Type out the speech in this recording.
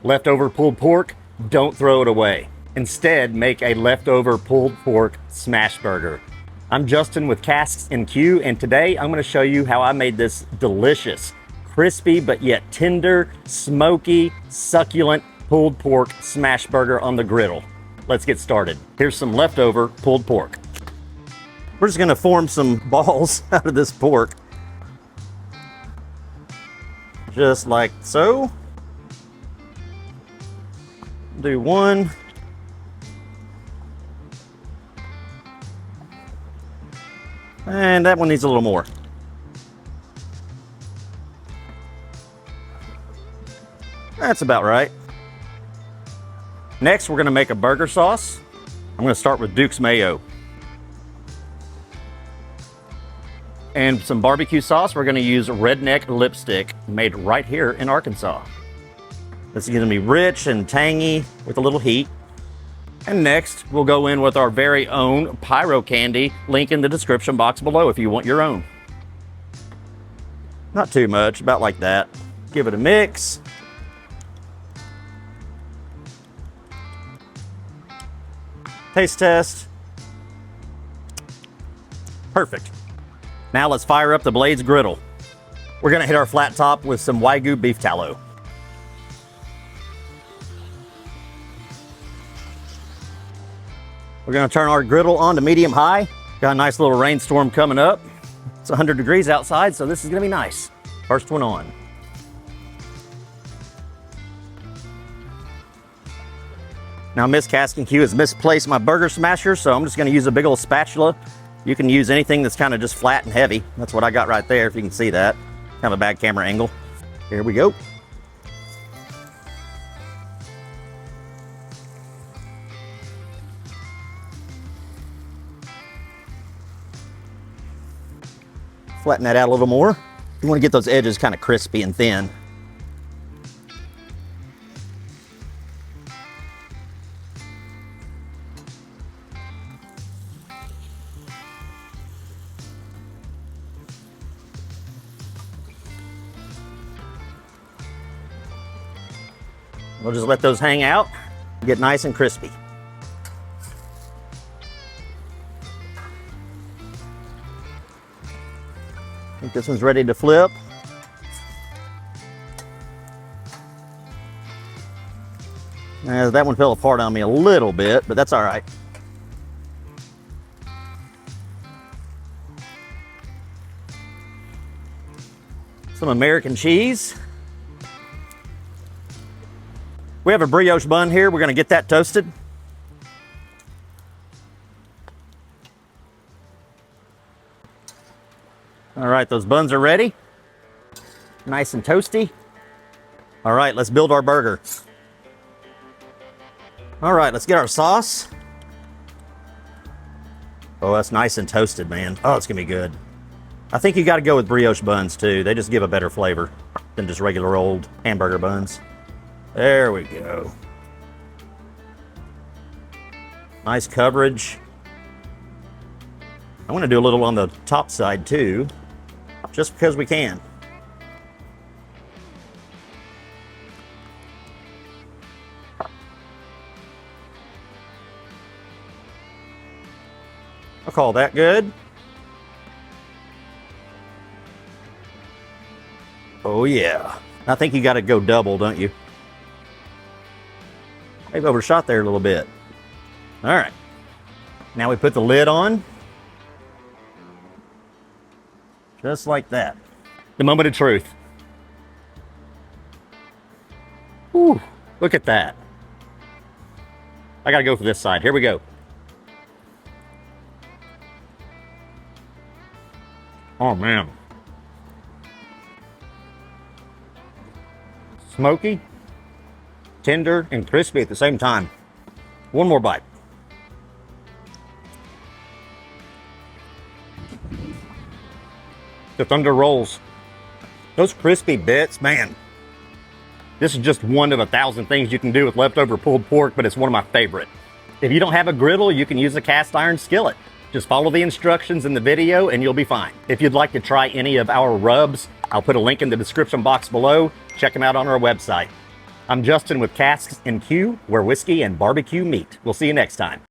Leftover pulled pork, don't throw it away. Instead, make a leftover pulled pork smashburger. I'm Justin with Casks-n-Que, and today I'm going to show you how I made this delicious, crispy but yet tender, smoky, succulent pulled pork smashburger on the griddle. Let's get started. Here's some leftover pulled pork. We're just going to form some balls out of this pork. Just like so. Do one. And that one needs a little more. That's about right. Next, we're going to make a burger sauce. I'm going to start with Duke's mayo. And some barbecue sauce, we're going to use Redneck Lipstick, made right here in Arkansas. This is going to be rich and tangy with a little heat. And next, we'll go in with our very own pyro candy, link in the description box below if you want your own. Not too much, about like that. Give it a mix. Taste test. Perfect. Now let's fire up the Blaze griddle. We're gonna hit our flat top with some Wagyu beef tallow. We're gonna turn our griddle on to medium high. Got a nice little rainstorm coming up. It's 100 degrees outside, so this is gonna be nice. First one on. Now Miss Casks-n-Que has misplaced my burger smasher, so I'm just gonna use a big old spatula. You can use anything that's kind of just flat and heavy. That's what I got right there, if you can see that. Kind of a bad camera angle. Here we go. Flatten that out a little more. You want to get those edges kind of crispy and thin. We'll just let those hang out, get nice and crispy. I think this one's ready to flip. That one fell apart on me a little bit, but that's all right. Some American cheese. We have a brioche bun here. We're going to get that toasted. All right, those buns are ready. Nice and toasty. All right, let's build our burger. All right, let's get our sauce. Oh, that's nice and toasted, man. Oh, it's going to be good. I think you got to go with brioche buns, too. They just give a better flavor than just regular old hamburger buns. There we go. Nice coverage. I want to do a little on the top side too, just because we can. I'll call that good. Oh yeah. I think you got to go double, don't you? I've overshot there a little bit. All right. Now we put the lid on. Just like that. The moment of truth. Ooh, look at that. I gotta go for this side. Here we go. Oh man. Smoky, tender, and crispy at the same time. One more bite. The thunder rolls. Those crispy bits, man. This is just one of 1,000 things you can do with leftover pulled pork, but it's one of my favorite. If you don't have a griddle, you can use a cast iron skillet. Just follow the instructions in the video and you'll be fine. If you'd like to try any of our rubs, I'll put a link in the description box below. Check them out on our website. I'm Justin with Casks-n-Que, where whiskey and barbecue meet. We'll see you next time.